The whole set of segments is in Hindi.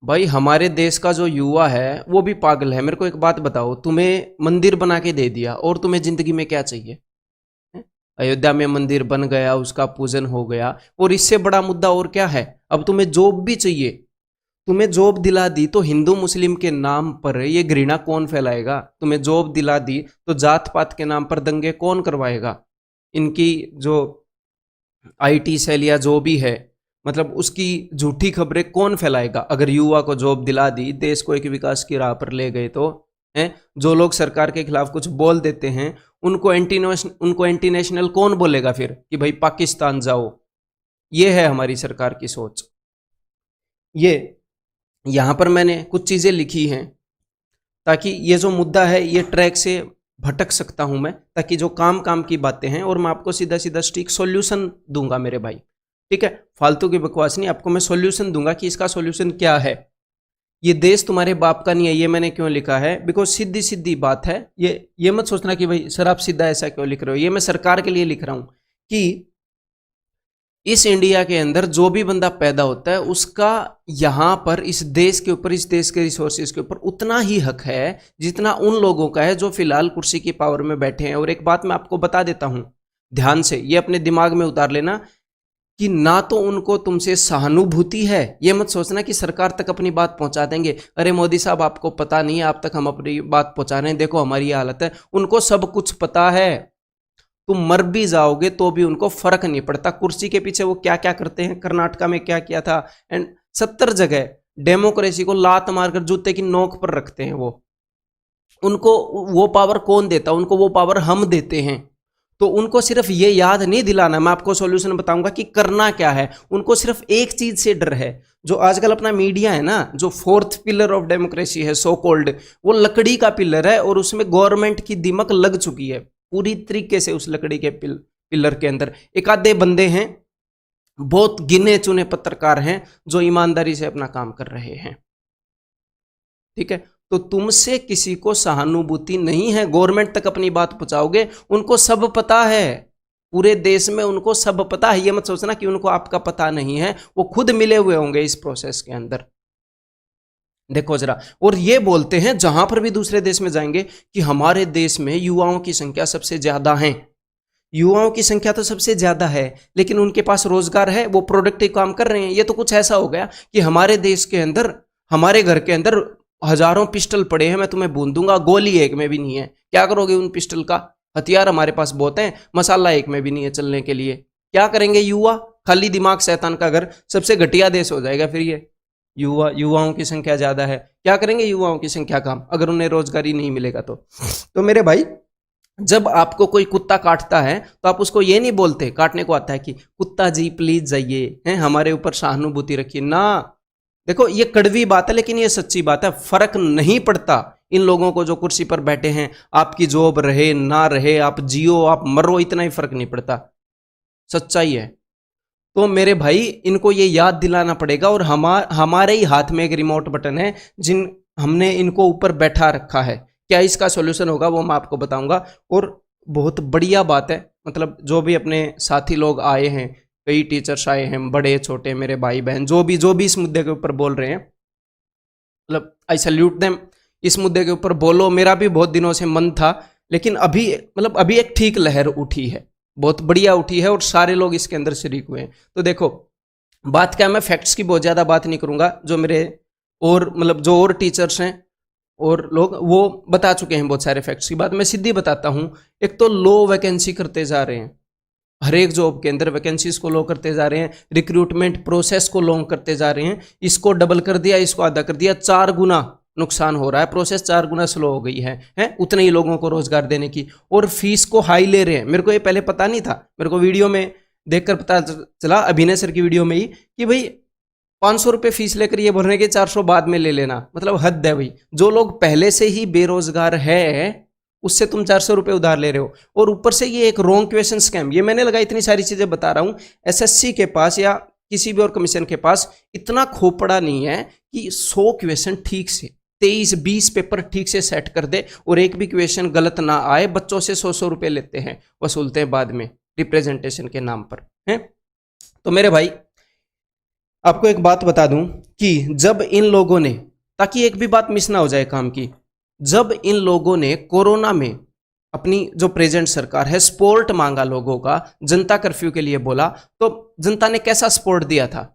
भाई हमारे देश का जो युवा है वो भी पागल है। मेरे को एक बात बताओ, तुम्हें मंदिर बना के दे दिया और तुम्हें जिंदगी में क्या चाहिए? हैं? अयोध्या में मंदिर बन गया, उसका पूजन हो गया, और इससे बड़ा मुद्दा और क्या है? अब तुम्हें जॉब भी चाहिए। तुम्हें जॉब दिला दी तो हिंदू मुस्लिम के नाम पर ये घृणा कौन फैलाएगा? तुम्हें जॉब दिला दी तो जात पात के नाम पर दंगे कौन करवाएगा? इनकी जो आईटी सेल या जो भी है, मतलब उसकी झूठी खबरें कौन फैलाएगा? अगर युवा को जॉब दिला दी, देश को एक विकास की राह पर ले गए तो हैं? जो लोग सरकार के खिलाफ कुछ बोल देते हैं उनको एंटी नेशनल कौन बोलेगा फिर कि भाई पाकिस्तान जाओ? ये है हमारी सरकार की सोच। ये यहाँ पर मैंने कुछ चीजें लिखी हैं ताकि ये जो मुद्दा है ये ट्रैक से भटक सकता हूं मैं, ताकि जो काम काम की बातें हैं और मैं आपको सीधा सीधा स्टिक सॉल्यूशन दूंगा मेरे भाई। ठीक है, फालतू की बकवास नहीं, आपको मैं सॉल्यूशन दूंगा कि इसका सॉल्यूशन क्या है। ये देश तुम्हारे बाप का नहीं है, ये मैंने क्यों लिखा है? बिकॉज सीधी सीधी बात है। ये मत सोचना कि भाई सर आप सीधा ऐसा क्यों लिख रहे हो। ये मैं सरकार के लिए लिख रहा हूं कि इस इंडिया के अंदर जो भी बंदा पैदा होता है उसका यहाँ पर इस देश के ऊपर, इस देश के रिसोर्सेज के ऊपर उतना ही हक है जितना उन लोगों का है जो फिलहाल कुर्सी की पावर में बैठे हैं। और एक बात मैं आपको बता देता हूं, ध्यान से ये अपने दिमाग में उतार लेना कि ना तो उनको तुमसे सहानुभूति है। ये मत सोचना कि सरकार तक अपनी बात पहुंचा देंगे। अरे मोदी साहब आपको पता नहीं है, आप तक हम अपनी बात पहुंचा रहे हैं, देखो हमारी हालत है। उनको सब कुछ पता है। तुम मर भी जाओगे तो भी उनको फर्क नहीं पड़ता। कुर्सी के पीछे वो क्या क्या करते हैं, कर्नाटका में क्या किया था, एंड 70 जगह डेमोक्रेसी को लात मारकर जूते की नोक पर रखते हैं वो। उनको वो पावर कौन देता? उनको वो पावर हम देते हैं। तो उनको सिर्फ ये याद नहीं दिलाना, मैं आपको सॉल्यूशन बताऊंगा कि करना क्या है। उनको सिर्फ एक चीज से डर है, जो आजकल अपना मीडिया है ना, जो फोर्थ पिलर ऑफ डेमोक्रेसी है सो कॉल्ड, वो लकड़ी का पिलर है और उसमें गवर्नमेंट की दिमक लग चुकी है पूरी तरीके से। उस लकड़ी के पिलर के अंदर एक आधे बंदे हैं, बहुत गिने चुने पत्रकार हैं जो ईमानदारी से अपना काम कर रहे हैं। ठीक है, तो तुमसे किसी को सहानुभूति नहीं है। गवर्नमेंट तक अपनी बात पहुंचाओगे, उनको सब पता है, पूरे देश में उनको सब पता है। ये मत सोचना कि उनको आपका पता नहीं है, वो खुद मिले हुए होंगे इस प्रोसेस के अंदर। देखो जरा, और ये बोलते हैं जहां पर भी दूसरे देश में जाएंगे कि हमारे देश में युवाओं की संख्या सबसे ज्यादा है। युवाओं की संख्या तो सबसे ज्यादा है, लेकिन उनके पास रोजगार है, वो प्रोडक्टिव काम कर रहे हैं। ये तो कुछ ऐसा हो गया कि हमारे देश के अंदर, हमारे घर के अंदर हजारों पिस्टल पड़े हैं, मैं तुम्हें बूंद दूंगा, गोली एक में भी नहीं है। क्या करोगे उन पिस्टल का? हथियार हमारे पास बहुत है, मसाला एक में भी नहीं है चलने के लिए। क्या करेंगे युवा? खाली दिमाग शैतान का घर, सबसे घटिया देश हो जाएगा फिर ये। युवाओं की संख्या ज्यादा है, क्या करेंगे युवाओं की संख्या काम, अगर उन्हें रोजगार ही नहीं मिलेगा तो मेरे भाई, जब आपको कोई कुत्ता काटता है तो आप उसको ये नहीं बोलते, काटने को आता है, कि कुत्ता जी प्लीज जाइए, हैं हमारे ऊपर सहानुभूति रखिए ना। देखो ये कड़वी बात है लेकिन ये सच्ची बात है। फर्क नहीं पड़ता इन लोगों को जो कुर्सी पर बैठे हैं, आपकी जॉब रहे ना रहे, आप जियो आप मरो, इतना ही फर्क नहीं पड़ता। सच्चाई है। तो मेरे भाई इनको ये याद दिलाना पड़ेगा, और हमारे ही हाथ में एक रिमोट बटन है जिन हमने इनको ऊपर बैठा रखा है। क्या इसका सॉल्यूशन होगा वो मैं आपको बताऊंगा। और बहुत बढ़िया बात है, मतलब जो भी अपने साथी लोग आए हैं, कई टीचर्स आए हैं, बड़े छोटे, मेरे भाई बहन जो भी इस मुद्दे के ऊपर बोल रहे हैं, मतलब आई सल्यूट देम। इस मुद्दे के ऊपर बोलो, मेरा भी बहुत दिनों से मन था, लेकिन अभी मतलब अभी एक ठीक लहर उठी है, बहुत बढ़िया उठी है, और सारे लोग इसके अंदर शरीक हुए हैं। तो देखो बात क्या, मैं फैक्ट्स की बहुत ज़्यादा बात नहीं करूंगा, जो मेरे और मतलब जो और टीचर्स हैं और लोग वो बता चुके हैं बहुत सारे फैक्ट्स की बात, मैं सीधी बताता हूं। एक तो लो वैकेंसी करते जा रहे हैं, हर एक जॉब के अंदर वैकेंसीज को लो करते जा रहे हैं, रिक्रूटमेंट प्रोसेस को लॉन्ग करते जा रहे हैं। इसको डबल कर दिया, इसको आधा कर दिया, 4 गुना नुकसान हो रहा है, प्रोसेस 4 गुना स्लो हो गई है उतने ही लोगों को रोजगार देने की, और फीस को हाई ले रहे हैं। मेरे को ये पहले पता नहीं था, मेरे को वीडियो में देखकर पता चला, अभिनय सर की वीडियो में ही, कि भाई 500 रुपये फीस लेकर ये बोल रहे हैं कि 400 बाद में ले लेना। मतलब हद है भाई। जो लोग पहले से ही बेरोजगार है उससे तुम 400 रुपये उधार ले रहे हो, और ऊपर से ये एक रॉन्ग क्वेश्चन स्कैम। ये मैंने लगा, इतनी सारी चीजें बता रहा हूं, एसएससी के पास या किसी भी और कमीशन के पास इतना खोपड़ा नहीं है कि 100 क्वेश्चन ठीक से 23-20 पेपर ठीक से सेट कर दे और एक भी क्वेश्चन गलत ना आए। बच्चों से 100-100 रुपये लेते हैं, वसूलते हैं बाद में रिप्रेजेंटेशन के नाम पर, हैं। तो मेरे भाई आपको एक बात बता दूं कि जब इन लोगों ने, ताकि एक भी बात मिस ना हो जाए काम की, जब इन लोगों ने कोरोना में अपनी जो प्रेजेंट सरकार है सपोर्ट मांगा लोगों का, जनता कर्फ्यू के लिए बोला, तो जनता ने कैसा सपोर्ट दिया था?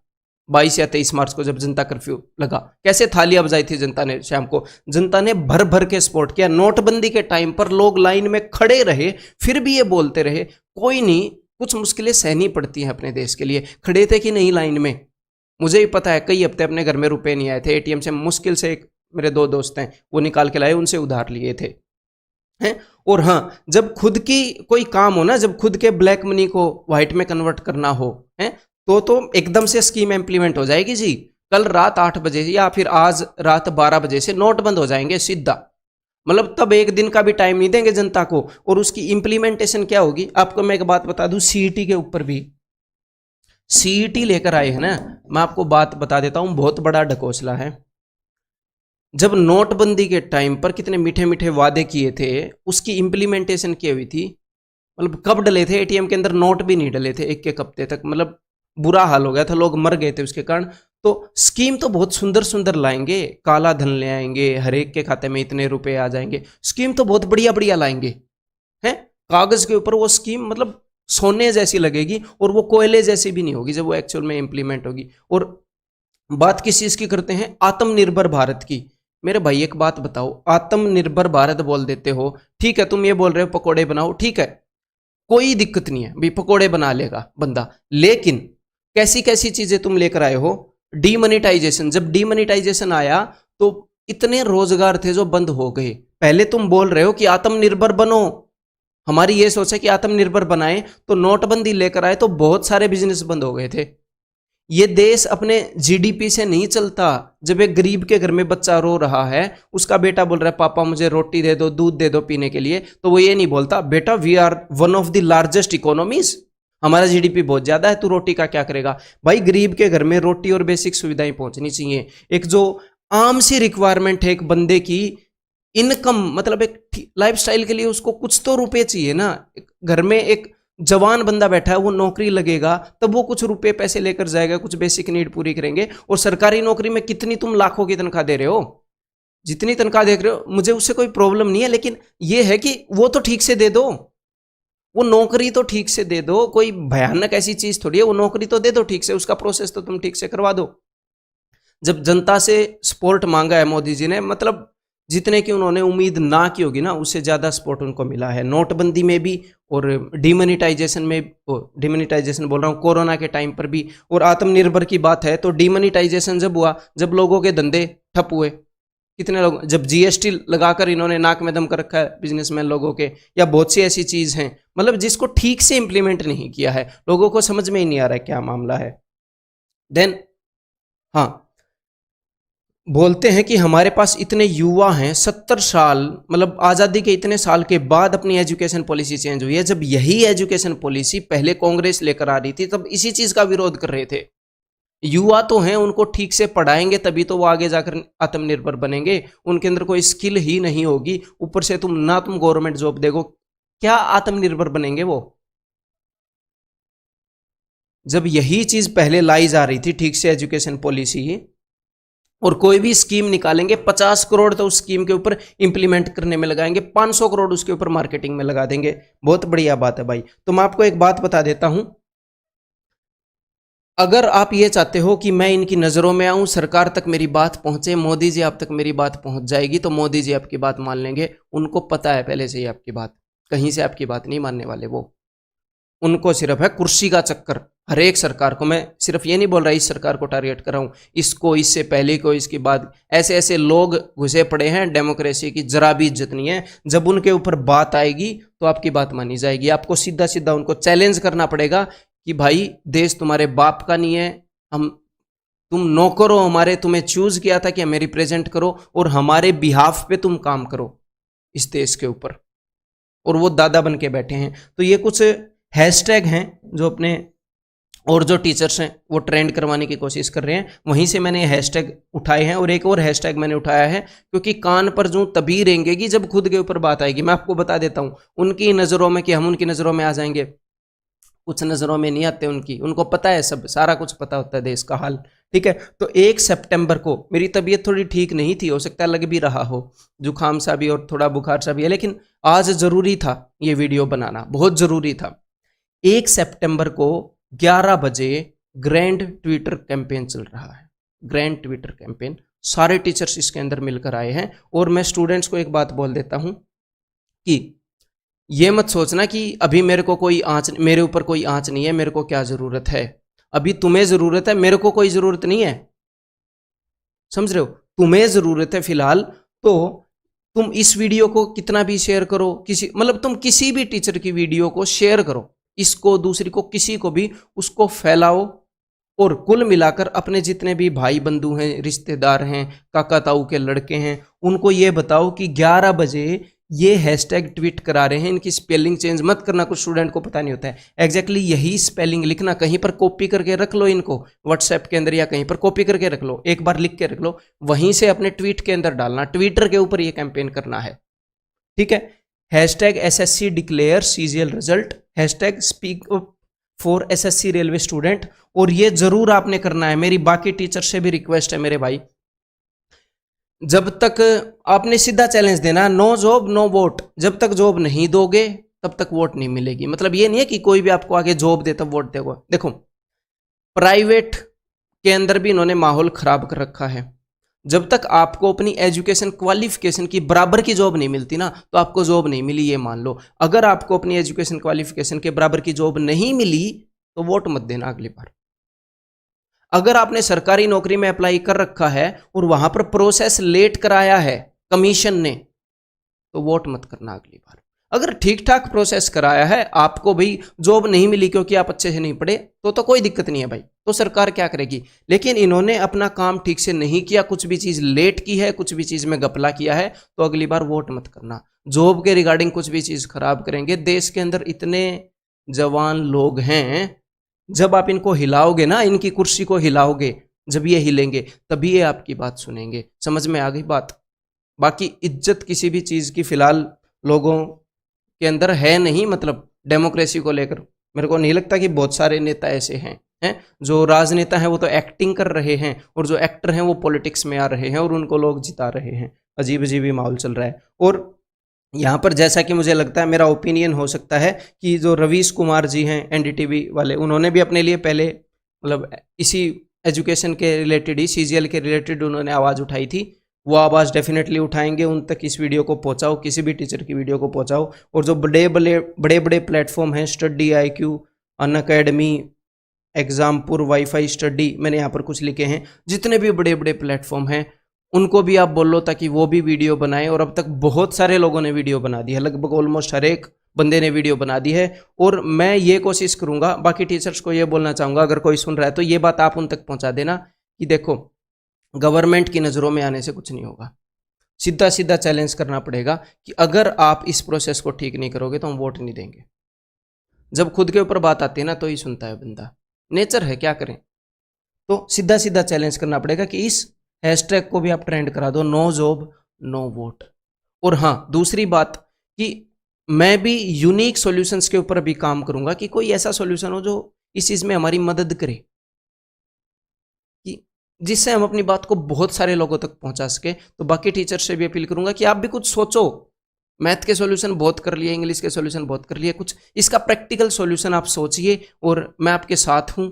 22 या 23 मार्च को जब जनता कर्फ्यू लगा, कैसे थालियां बजाई थी जनता ने शाम को? जनता ने भर भर के सपोर्ट किया। नोटबंदी के टाइम पर लोग लाइन में खड़े रहे, फिर भी ये बोलते रहे कोई नहीं, कुछ मुश्किलें सहनी पड़ती हैं अपने देश के लिए। खड़े थे कि नहीं लाइन में? मुझे भी पता है, कई हफ्ते अपने घर में रुपए नहीं आए थे, एटीएम से मुश्किल से, एक मेरे 2 दोस्त हैं वो निकाल के लाए, उनसे उधार लिए थे, हैं। और हाँ, जब खुद की कोई काम हो ना, जब खुद के ब्लैक मनी को व्हाइट में कन्वर्ट करना हो, हैं, तो एकदम से स्कीम इंप्लीमेंट हो जाएगी जी। कल रात 8 बजे या फिर आज रात 12 बजे से नोट बंद हो जाएंगे सीधा। मतलब तब एक दिन का भी टाइम नहीं देंगे जनता को। और उसकी इंप्लीमेंटेशन क्या होगी? आपको मैं एक बात बता दूं, सीईटी के ऊपर भी सीईटी लेकर आए हैं ना। मैं आपको बात बता देता हूं, बहुत बड़ा ढकोसला है। जब नोटबंदी के टाइम पर कितने मीठे मीठे वादे किए थे, उसकी इंप्लीमेंटेशन क्या हुई थी? मतलब कब डले थे एटीएम के अंदर? नोट भी नहीं डले थे एक हफ्ते तक। मतलब बुरा हाल हो गया था, लोग मर गए थे उसके कारण। तो स्कीम तो बहुत सुंदर सुंदर लाएंगे, काला धन ले आएंगे, हर एक के खाते में इतने रुपए आ जाएंगे, स्कीम तो बहुत बढ़िया बढ़िया लाएंगे, हैं। कागज के ऊपर वो स्कीम मतलब सोने जैसी लगेगी, और वो कोयले जैसी भी नहीं होगी जब वो एक्चुअल में इंप्लीमेंट होगी। और बात किस चीज की करते हैं? आत्मनिर्भर भारत की। मेरे भाई एक बात बताओ, आत्मनिर्भर भारत बोल देते हो, ठीक है, तुम ये बोल रहे हो पकोड़े बनाओ, ठीक है, कोई दिक्कत नहीं है भाई, पकोड़े बना लेगा बंदा। लेकिन कैसी कैसी चीजें तुम लेकर आए हो? डीमोनेटाइजेशन। जब डीमोनेटाइजेशन आया तो इतने रोजगार थे जो बंद हो गए। पहले तुम बोल रहे हो कि आत्मनिर्भर बनो, हमारी ये सोच है कि आत्मनिर्भर बनाए, तो नोटबंदी लेकर आए तो बहुत सारे बिजनेस बंद हो गए थे। ये देश अपने जीडीपी से नहीं चलता। जब एक गरीब के घर में बच्चा रो रहा है, उसका बेटा बोल रहा है पापा मुझे रोटी दे दो, दूध दे दो पीने के लिए, तो वो ये नहीं बोलता बेटा we are one of the largest economies, हमारा जीडीपी बहुत ज्यादा है, तू रोटी का क्या करेगा? भाई गरीब के घर में रोटी और बेसिक सुविधाएं पहुंचनी चाहिए। एक जो आम सी रिक्वायरमेंट है एक बंदे की, इनकम, मतलब एक लाइफस्टाइल के लिए उसको कुछ तो रुपए चाहिए ना। घर में एक जवान बंदा बैठा है, वो नौकरी लगेगा तब वो कुछ रुपए पैसे लेकर जाएगा, कुछ बेसिक नीड पूरी करेंगे। और सरकारी नौकरी में कितनी तुम लाखों की तनख्वाह दे रहे हो, जितनी तनख्वाह देख रहे हो, मुझे उससे कोई प्रॉब्लम नहीं है, लेकिन ये है कि वो तो ठीक से दे दो, वो नौकरी तो ठीक से दे दो। कोई भयानक ऐसी चीज थोड़ी है, वो नौकरी तो दे दो ठीक से, उसका प्रोसेस तो तुम ठीक से करवा दो। जब जनता से सपोर्ट मांगा है मोदी जी ने, मतलब जितने की उन्होंने उम्मीद ना की होगी ना, उससे ज्यादा सपोर्ट उनको मिला है। नोटबंदी में भी और डिमोनेटाइजेशन में, डिमोनेटाइजेशन बोल रहा हूँ, कोरोना के टाइम पर भी। और आत्मनिर्भर की बात है तो डिमोनेटाइजेशन जब हुआ, जब लोगों के धंधे ठप हुए, कितने लोग, जब जीएसटी लगाकर इन्होंने नाक में दम कर रखा है बिजनेसमैन लोगों के, या बहुत सी ऐसी चीज हैं मतलब जिसको ठीक से इंप्लीमेंट नहीं किया है, लोगों को समझ में ही नहीं आ रहा है क्या मामला है। देन हाँ, बोलते हैं कि हमारे पास इतने युवा हैं, 70 साल, मतलब आज़ादी के इतने साल के बाद अपनी एजुकेशन पॉलिसी चेंज हुई है। जब यही एजुकेशन पॉलिसी पहले कांग्रेस लेकर आ रही थी, तब इसी चीज़ का विरोध कर रहे थे। युवा तो हैं, उनको ठीक से पढ़ाएंगे तभी तो वो आगे जाकर आत्मनिर्भर बनेंगे। उनके अंदर कोई स्किल ही नहीं होगी, ऊपर से तुम गवर्नमेंट जॉब देखो, क्या आत्मनिर्भर बनेंगे वो? जब यही चीज़ पहले लाई जा रही थी ठीक से एजुकेशन पॉलिसी, और कोई भी स्कीम निकालेंगे 50 करोड़ तो उस स्कीम के ऊपर इंप्लीमेंट करने में लगाएंगे, 500 करोड़ उसके ऊपर मार्केटिंग में लगा देंगे। बहुत बढ़िया बात है भाई। तो मैं आपको एक बात बता देता हूं, अगर आप ये चाहते हो कि मैं इनकी नज़रों में आऊं, सरकार तक मेरी बात पहुंचे, मोदी जी आप तक मेरी बात पहुंच जाएगी, तो मोदी जी आपकी बात मान लेंगे। उनको पता है पहले से ही आपकी बात, कहीं से आपकी बात नहीं मानने वाले वो। उनको सिर्फ है कुर्सी का चक्कर। हर एक सरकार को, मैं सिर्फ ये नहीं बोल रहा इस सरकार को टारगेट कर रहा हूँ, इसको, इससे पहले को, इसके बाद, ऐसे ऐसे लोग घुसे पड़े हैं, डेमोक्रेसी की जरा भी इज्जत नहीं है। जब उनके ऊपर बात आएगी तो आपकी बात मानी जाएगी। आपको सीधा सीधा उनको चैलेंज करना पड़ेगा कि भाई देश तुम्हारे बाप का नहीं है, हम, तुम नौकर हो हमारे, तुम्हें चूज किया था कि हमें रिप्रेजेंट करो और हमारे बिहाफ पे तुम काम करो इस देश के ऊपर। और वो दादा बन के बैठे हैं। तो ये कुछ हैशटैग हैं जो अपने, और जो टीचर्स हैं वो ट्रेंड करवाने की कोशिश कर रहे हैं, वहीं से मैंने हैशटैग उठाए हैं। और एक और हैशटैग मैंने उठाया है क्योंकि कान पर जूं तभी रेंगेगी जब खुद के ऊपर बात आएगी। मैं आपको बता देता हूं, उनकी नज़रों में कि हम उनकी नज़रों में आ जाएंगे, कुछ नजरों में नहीं आते उनकी, उनको पता है, सब सारा कुछ पता होता है देश का हाल। ठीक है, तो 1 सितंबर को मेरी तबीयत थोड़ी ठीक नहीं थी, हो सकता है लग भी रहा हो, जुकाम सा भी और थोड़ा बुखार सा भी है, लेकिन आज जरूरी था ये वीडियो बनाना, बहुत जरूरी था। 1 सितंबर को 11 बजे ग्रैंड ट्विटर कैंपेन चल रहा है, ग्रैंड ट्विटर कैंपेन, सारे टीचर्स इसके अंदर मिलकर आए हैं। और मैं स्टूडेंट्स को एक बात बोल देता हूं कि ये मत सोचना कि अभी मेरे को कोई आंच, मेरे ऊपर कोई आंच नहीं है, मेरे को क्या जरूरत है, अभी तुम्हें जरूरत है, मेरे को कोई जरूरत नहीं है, समझ रहे हो, तुम्हें जरूरत है फिलहाल। तो तुम इस वीडियो को कितना भी शेयर करो, किसी मतलब तुम किसी भी टीचर की वीडियो को शेयर करो, इसको दूसरी को किसी को भी उसको फैलाओ, और कुल मिलाकर अपने जितने भी भाई बंधु हैं, रिश्तेदार हैं, काका ताऊ के लड़के हैं, उनको ये बताओ कि 11 बजे ये हैशटैग ट्वीट करा रहे हैं, इनकी स्पेलिंग चेंज मत करना, कुछ स्टूडेंट को पता नहीं होता है, एग्जैक्टली यही स्पेलिंग लिखना, कहीं पर कॉपी करके रख लो इनको, व्हाट्सएप के अंदर या कहीं पर कॉपी करके रख लो, एक बार लिख के रख लो, वहीं से अपने ट्वीट के अंदर डालना, ट्विटर के ऊपर ये कैंपेन करना है। ठीक है, hashtag SSC declare CGL result, hashtag speak for SSC railway student, और ये जरूर आपने करना है। मेरी बाकी टीचर से भी रिक्वेस्ट है मेरे भाई, जब तक आपने सीधा चैलेंज देना, नो जॉब नो वोट, जब तक जॉब नहीं दोगे तब तक वोट नहीं मिलेगी। मतलब ये नहीं है कि कोई भी आपको आगे जॉब दे तब वोट देगा। देखो प्राइवेट के अंदर भी इन्होंने माहौल खराब कर रखा है, जब तक आपको अपनी एजुकेशन क्वालिफिकेशन की बराबर की जॉब नहीं मिलती ना, तो आपको जॉब नहीं मिली ये मान लो। अगर आपको अपनी एजुकेशन क्वालिफिकेशन के बराबर की जॉब नहीं मिली तो वोट मत देना अगली बार। अगर आपने सरकारी नौकरी में अप्लाई कर रखा है और वहां पर प्रोसेस लेट कराया है कमीशन ने, तो वोट मत करना अगली बार। अगर ठीक ठाक प्रोसेस कराया है, आपको भाई जॉब नहीं मिली क्योंकि आप अच्छे से नहीं पढ़े, तो कोई दिक्कत नहीं है भाई, तो सरकार क्या करेगी। लेकिन इन्होंने अपना काम ठीक से नहीं किया, कुछ भी चीज लेट की है, कुछ भी चीज में घपला किया है, तो अगली बार वोट मत करना। जॉब के रिगार्डिंग कुछ भी चीज खराब करेंगे, देश के अंदर इतने जवान लोग हैं, जब आप इनको हिलाओगे ना, इनकी कुर्सी को हिलाओगे, जब ये हिलेंगे तभी ये आपकी बात सुनेंगे। समझ में आ गई बात। बाकी इज्जत किसी भी चीज की फिलहाल लोगों के अंदर है नहीं, मतलब डेमोक्रेसी को लेकर मेरे को नहीं लगता कि बहुत सारे नेता ऐसे हैं जो राजनेता हैं वो तो एक्टिंग कर रहे हैं, और जो एक्टर हैं वो पॉलिटिक्स में आ रहे हैं और उनको लोग जिता रहे हैं। अजीब अजीब ही माहौल चल रहा है। और यहाँ पर जैसा कि मुझे लगता है, मेरा ओपिनियन हो सकता है कि जो रवीश कुमार जी हैं NDTV वाले, उन्होंने भी अपने लिए पहले मतलब इसी एजुकेशन के रिलेटेड ही, CGL के रिलेटेड उन्होंने आवाज़ उठाई थी, वो आवाज़ डेफिनेटली उठाएंगे, उन तक इस वीडियो को पहुँचाओ, किसी भी टीचर की वीडियो को पहुँचाओ। और जो बड़े बड़े प्लेटफॉर्म हैं, study IQ, Unacademy, Exampur, wifi study, मैंने यहाँ पर कुछ लिखे हैं, जितने भी बड़े बड़े प्लेटफॉर्म हैं उनको भी आप बोलो ताकि वो भी वीडियो बनाएं। और अब तक बहुत सारे लोगों ने वीडियो बना दी है, लगभग ऑलमोस्ट हर एक बंदे ने वीडियो बना दी है। और मैं ये कोशिश करूंगा, बाकी टीचर्स को ये बोलना चाहूँगा, अगर कोई सुन रहा है तो ये बात आप उन तक पहुँचा देना कि देखो गवर्नमेंट की नज़रों में आने से कुछ नहीं होगा, सीधा सीधा चैलेंज करना पड़ेगा कि अगर आप इस प्रोसेस को ठीक नहीं करोगे तो हम वोट नहीं देंगे। जब खुद के ऊपर बात आती है ना तो ही सुनता है बंदा, नेचर है, क्या करें। तो सीधा सीधा चैलेंज करना पड़ेगा कि इस हैशटैग को भी आप ट्रेंड करा दो, नो जॉब नो वोट। और हाँ, दूसरी बात कि मैं भी यूनिक सॉल्यूशंस के ऊपर भी काम करूंगा कि कोई ऐसा सॉल्यूशन हो जो इस चीज में हमारी मदद करे, कि जिससे हम अपनी बात को बहुत सारे लोगों तक पहुंचा सके। तो बाकी टीचर से भी अपील करूंगा कि आप भी कुछ सोचो। मैथ के सॉल्यूशन बहुत कर लिए, इंग्लिश के सॉल्यूशन बहुत कर लिए, कुछ इसका प्रैक्टिकल सॉल्यूशन आप सोचिए और मैं आपके साथ हूं।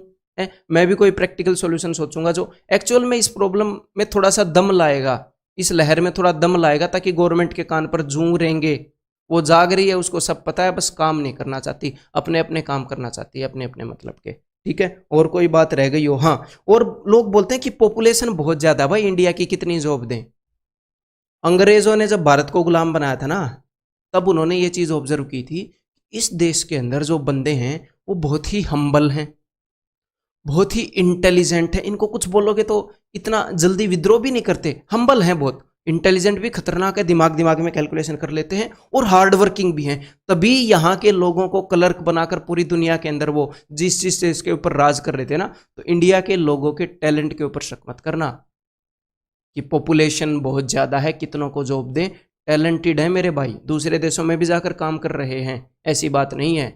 मैं भी कोई प्रैक्टिकल सॉल्यूशन सोचूंगा जो एक्चुअल में इस प्रॉब्लम में थोड़ा सा दम लाएगा, इस लहर में थोड़ा दम लाएगा, ताकि गवर्नमेंट के कान पर जूं रहेंगे। वो जाग रही है, उसको सब पता है, बस काम नहीं करना चाहती, अपने अपने काम करना चाहती है, अपने अपने मतलब के। ठीक है, और कोई बात रह गई हो? हाँ, और लोग बोलते हैं कि पॉपुलेशन बहुत ज्यादा, भाई इंडिया की कितनी जॉब दें। अंग्रेजों ने जब भारत को गुलाम बनाया था ना, तब उन्होंने ये चीज ऑब्जर्व की थी, इस देश के अंदर जो बंदे हैं वो बहुत ही हम्बल हैं, बहुत ही इंटेलिजेंट है, इनको कुछ बोलोगे तो इतना जल्दी विद्रोह भी नहीं करते, हम्बल हैं, बहुत इंटेलिजेंट भी, खतरनाक है, दिमाग में कैलकुलेशन कर लेते हैं, और हार्ड वर्किंग भी हैं। तभी यहाँ के लोगों को क्लर्क बनाकर पूरी दुनिया के अंदर वो जिस चीज के ऊपर राज कर रहे थे ना। तो इंडिया के लोगों के टैलेंट के ऊपर शक मत करना कि पॉपुलेशन बहुत ज्यादा है, कितनों को जॉब दें, टैलेंटेड है मेरे भाई, दूसरे देशों में भी जाकर काम कर रहे हैं, ऐसी बात नहीं है।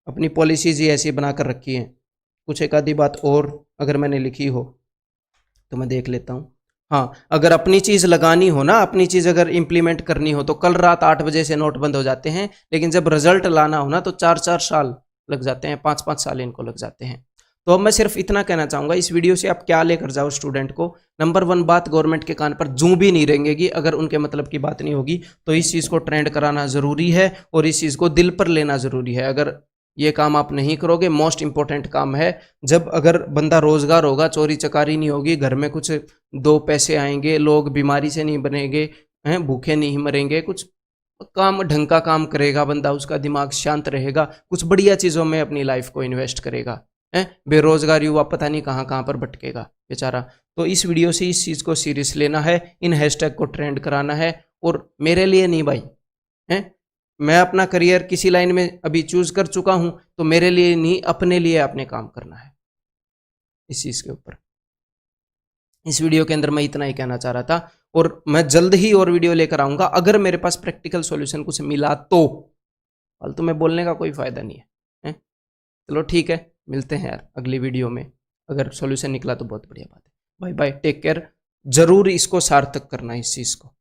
अपनी पॉलिसीज ही ऐसी बना कर रखी हैं। कुछ एक आधी बात और अगर मैंने लिखी हो तो मैं देख लेता हूँ। हाँ, अगर अपनी चीज़ लगानी हो ना, अपनी चीज़ अगर इम्प्लीमेंट करनी हो तो कल रात 8 बजे से नोट बंद हो जाते हैं, लेकिन जब रिजल्ट लाना हो ना तो 4-4 साल लग जाते हैं, 5-5 साल इनको लग जाते हैं। तो अब मैं सिर्फ इतना कहना चाहूँगा इस वीडियो से, आप क्या लेकर जाओ स्टूडेंट को। नंबर 1 बात, गवर्नमेंट के कान पर जूं भी नहीं रेंगेगी अगर उनके मतलब की बात नहीं होगी। तो इस चीज़ को ट्रेंड कराना ज़रूरी है और इस चीज़ को दिल पर लेना ज़रूरी है। अगर ये काम आप नहीं करोगे, मोस्ट इंपॉर्टेंट काम है, जब अगर बंदा रोजगार होगा, चोरी चकारी नहीं होगी, घर में कुछ 2 पैसे आएंगे, लोग बीमारी से नहीं बनेंगे, हैं भूखे नहीं मरेंगे, कुछ काम ढंग का काम करेगा बंदा, उसका दिमाग शांत रहेगा, कुछ बढ़िया चीज़ों में अपनी लाइफ को इन्वेस्ट करेगा। हैं बेरोजगार युवा पता नहीं कहाँ कहाँ पर भटकेगा बेचारा। तो इस वीडियो से इस चीज़ को सीरियस लेना है, इन हैशटैग को ट्रेंड कराना है। और मेरे लिए नहीं भाई, हैं मैं अपना करियर किसी लाइन में अभी चूज कर चुका हूं, तो मेरे लिए नहीं, अपने लिए आपने काम करना है इस चीज के ऊपर। इस वीडियो के अंदर मैं इतना ही कहना चाह रहा था, और मैं जल्द ही और वीडियो लेकर आऊंगा अगर मेरे पास प्रैक्टिकल सॉल्यूशन कुछ मिला तो। फालतू में बोलने का कोई फायदा नहीं है, हैं? चलो ठीक है, मिलते हैं यार अगली वीडियो में। अगर सॉल्यूशन निकला तो बहुत बढ़िया बात है। Bye bye, take care. जरूर इसको सार्थक करना इस चीज को।